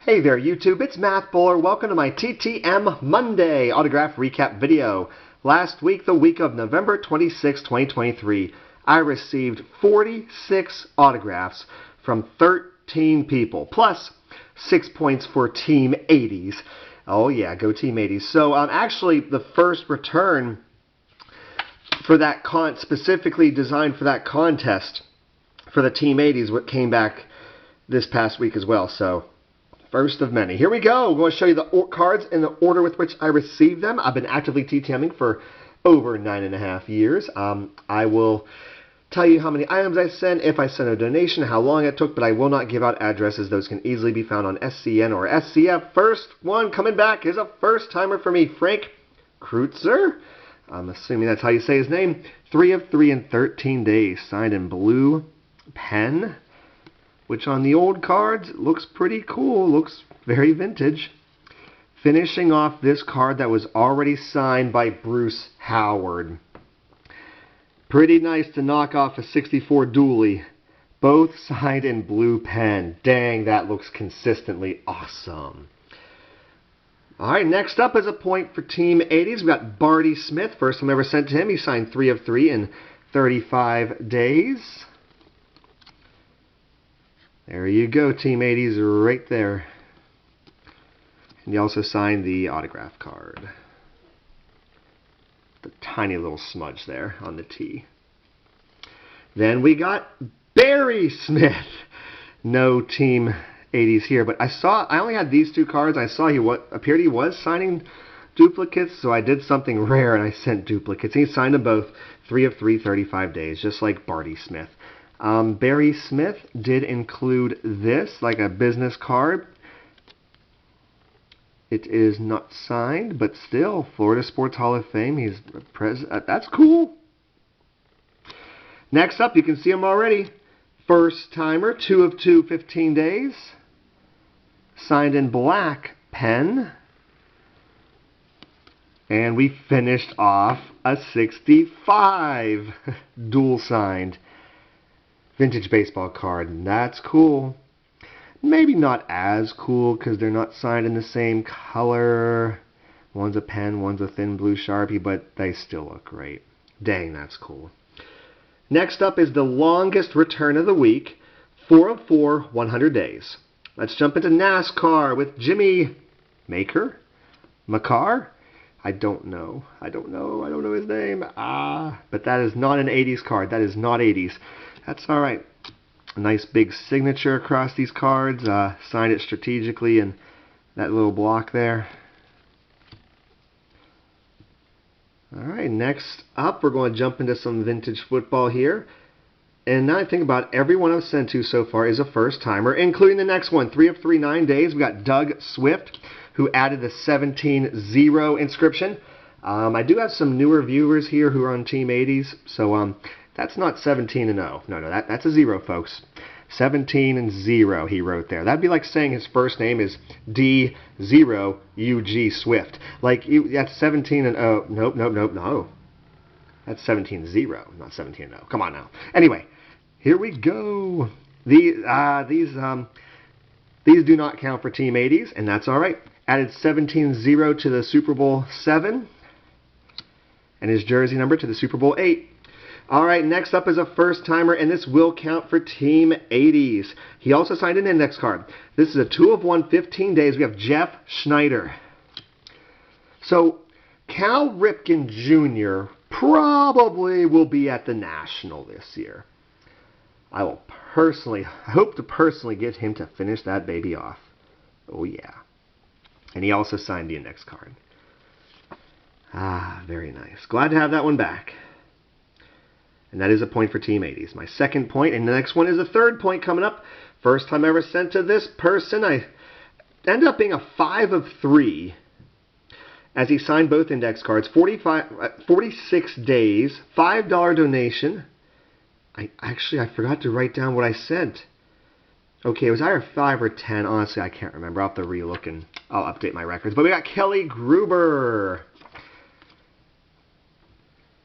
Hey there YouTube, it's Math Bowler. Welcome to my TTM Monday autograph recap video. Last week, the week of November 26, 2023, I received 46 autographs from 13 people, plus 6 points for Team 80s. Oh yeah, go Team 80s. So actually the first return for that specifically designed for that contest for the Team 80s what came back this past week as well. So first of many. Here we go. I'm going to show you the cards in the order with which I received them. I've been actively TTMing for over 9.5 years. I will tell you how many items I sent, if I sent a donation, how long it took, but I will not give out addresses. Those can easily be found on SCN or SCF. First one coming back is a first-timer for me, Frank Kreutzer. I'm assuming that's how you say his name. 3 of 3 in 13 days. Signed in blue pen, which on the old cards looks pretty cool, looks very vintage. Finishing off this card that was already signed by Bruce Howard. Pretty nice to knock off a 64 Dooley. Both signed in blue pen. Dang, that looks consistently awesome. Alright, next up is a point for Team 80s. We've got Barty Smith. First time ever sent to him. He signed 3 of 3 in 35 days. There you go, Team 80s, right there. And he also signed the autograph card. The tiny little smudge there on the T. Then we got Barry Smith. No Team 80s here, but I only had these two cards. I saw he appeared he was signing duplicates, so I did something rare and I sent duplicates. He signed them both 3 of 3, 35 days, just like Barty Smith. Barry Smith did include this, like a business card. It is not signed, but still, Florida Sports Hall of Fame. He's president. That's cool. Next up, you can see him already. First timer, 2 of 2, 15 days. Signed in black pen. And we finished off a 65 dual signed vintage baseball card, and that's cool. Maybe not as cool because they're not signed in the same color. One's a pen, one's a thin blue Sharpie, but they still look great. Dang, that's cool. Next up is the longest return of the week, 4 of 4, 100 days. Let's jump into NASCAR with Jimmy Makar? I don't know his name. But that is not an 80s card. That is not 80s. That's alright. A nice big signature across these cards. Signed it strategically in that little block there. Alright, next up we're going to jump into some vintage football here. And now I think about everyone I've sent to so far is a first timer, including the next one. 3 of 3, 9 days. We got Doug Swift, who added the 17-0 inscription. I do have some newer viewers here who are on Team 80s, so that's not 17-0. No, that's a 0, folks. 17-0 he wrote there. That'd be like saying his first name is D0UG Swift. Like, that's 17-0. Nope, no. That's 17-0, not 17-0. Come on now. Anyway, here we go. These do not count for Team 80s, and that's all right. Added 17-0 to the Super Bowl 7, and his jersey number to the Super Bowl 8. All right, next up is a first-timer, and this will count for Team 80s. He also signed an index card. This is a 2 of 1, 15 days. We have Jeff Schneider. So, Cal Ripken Jr. probably will be at the National this year. I hope to personally get him to finish that baby off. Oh, yeah. And he also signed the index card. Very nice. Glad to have that one back. And that is a point for Team 80s. My second point, and the next one is a third point coming up. First time ever sent to this person. I ended up being a 5 of 3 as he signed both index cards. 46 days, $5 donation. I forgot to write down what I sent. Okay, it was either 5 or 10. Honestly, I can't remember. I'll have to re-look and I'll update my records. But we got Kelly Gruber.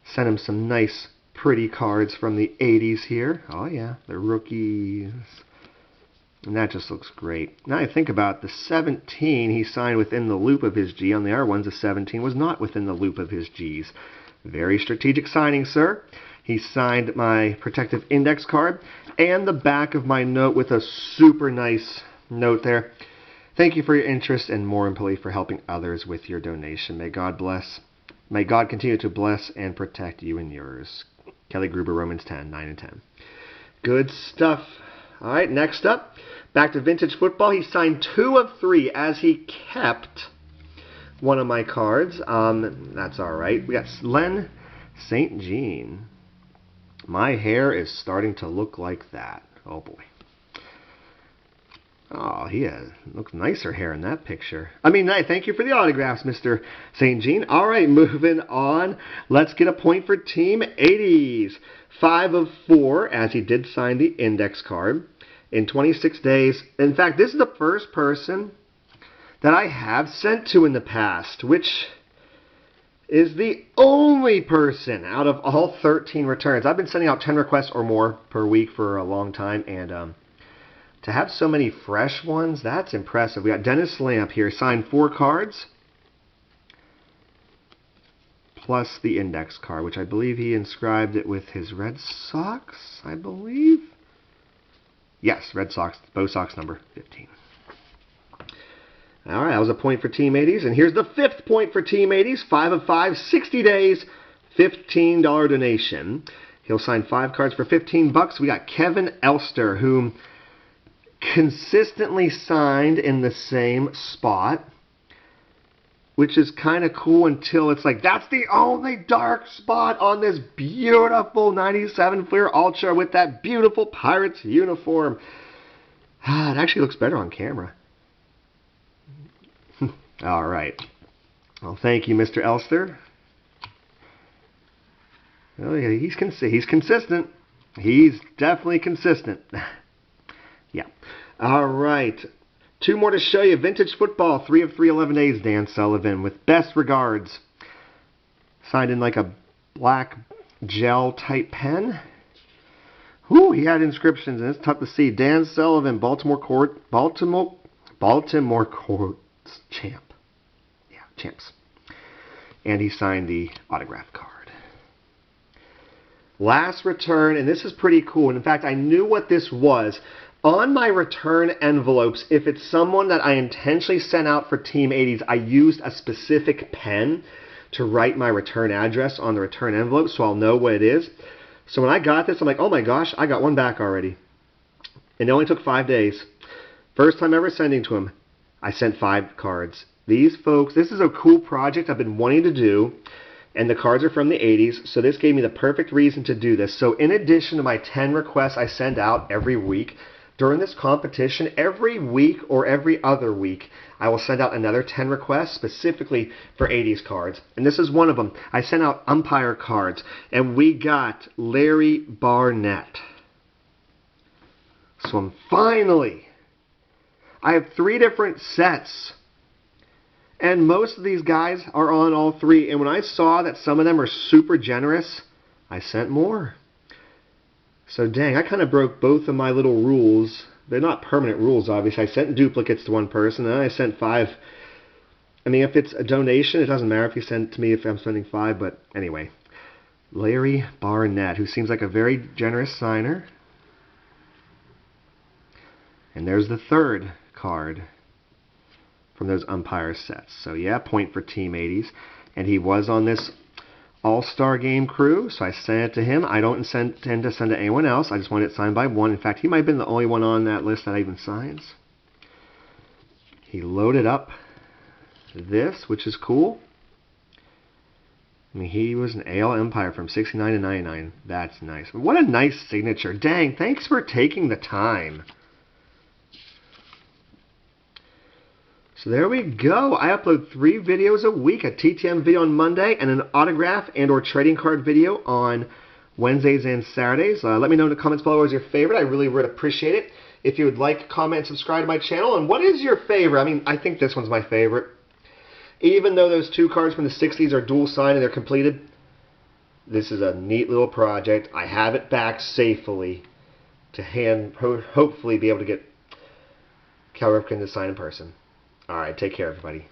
Sent him some nice pretty cards from the 80s here. Oh yeah, the rookies. And that just looks great. Now I think about the 17 he signed within the loop of his G. On the other ones, the 17 was not within the loop of his Gs. Very strategic signing, sir. He signed my protective index card and the back of my note with a super nice note there. Thank you for your interest and more importantly for helping others with your donation. May God bless. May God continue to bless and protect you and yours. Kelly Gruber, Romans 10, 9 and 10. Good stuff. All right, next up, back to vintage football. He signed 2 of 3 as he kept one of my cards. That's all right. We got Len St. Jean. My hair is starting to look like that. Oh, boy. Oh, he looks nicer hair in that picture. I mean, thank you for the autographs, Mr. St. Jean. All right, moving on. Let's get a point for Team 80s. 5 of 4, as he did sign the index card in 26 days. In fact, this is the first person that I have sent to in the past, which is the only person out of all 13 returns. I've been sending out 10 requests or more per week for a long time, and to have so many fresh ones, that's impressive. We got Dennis Lamp here, signed 4 cards, plus the index card, which I believe he inscribed it with his Red Sox, I believe. Yes, Red Sox, Bo Sox number 15. All right, that was a point for Team 80s. And here's the 5th point for Team 80s. 5 of 5, 60 days, $15 donation. He'll sign 5 cards for $15. We got Kevin Elster, who consistently signed in the same spot, which is kind of cool until it's like, that's the only dark spot on this beautiful 97 Fleer Ultra with that beautiful Pirates uniform. It actually looks better on camera. All right. Well, thank you, Mr. Elster. Oh, yeah, he's consistent. He's definitely consistent. Yeah. All right. 2 more to show you. Vintage football. 3 of 3, 11 days. Dan Sullivan with best regards. Signed in like a black gel type pen. Whew, he had inscriptions, and it's tough to see. Dan Sullivan, Baltimore Court champ. Yeah, champs. And he signed the autograph card. Last return, and this is pretty cool. And in fact, I knew what this was. On my return envelopes, if it's someone that I intentionally sent out for Team 80s, I used a specific pen to write my return address on the return envelope so I'll know what it is. So when I got this, I'm like, oh my gosh, I got one back already. And it only took 5 days. First time ever sending to him. I sent 5 cards. These folks, this is a cool project I've been wanting to do, and the cards are from the 80s, so this gave me the perfect reason to do this. So in addition to my 10 requests I send out every week, during this competition, every week or every other week, I will send out another 10 requests specifically for 80s cards. And this is one of them. I sent out Umpire cards, and we got Larry Barnett. So finally, I have 3 different sets. And most of these guys are on all 3. And when I saw that some of them are super generous, I sent more. So dang, I kind of broke both of my little rules. They're not permanent rules, obviously. I sent duplicates to one person, and then I sent 5. I mean, if it's a donation, it doesn't matter if you send it to me if I'm sending 5. But anyway, Larry Barnett, who seems like a very generous signer. And there's the 3rd card from those Umpire sets. So yeah, point for Team 80s. And he was on this All-Star Game crew, so I sent it to him. I don't tend to send it to anyone else. I just want it signed by one. In fact, he might have been the only one on that list that even signs. He loaded up this, which is cool. I mean, he was an AL Empire from 69 to 99. That's nice. What a nice signature. Dang, thanks for taking the time. So there we go. I upload 3 videos a week, a TTM video on Monday and an autograph and or trading card video on Wednesdays and Saturdays. Let me know in the comments below what was your favorite. I really would appreciate it. If you would like, comment, and subscribe to my channel. And what is your favorite? I mean, I think this one's my favorite. Even though those 2 cards from the 60s are dual signed and they're completed, this is a neat little project. I have it back safely to hopefully be able to get Cal Ripken to sign in person. All right, take care, everybody.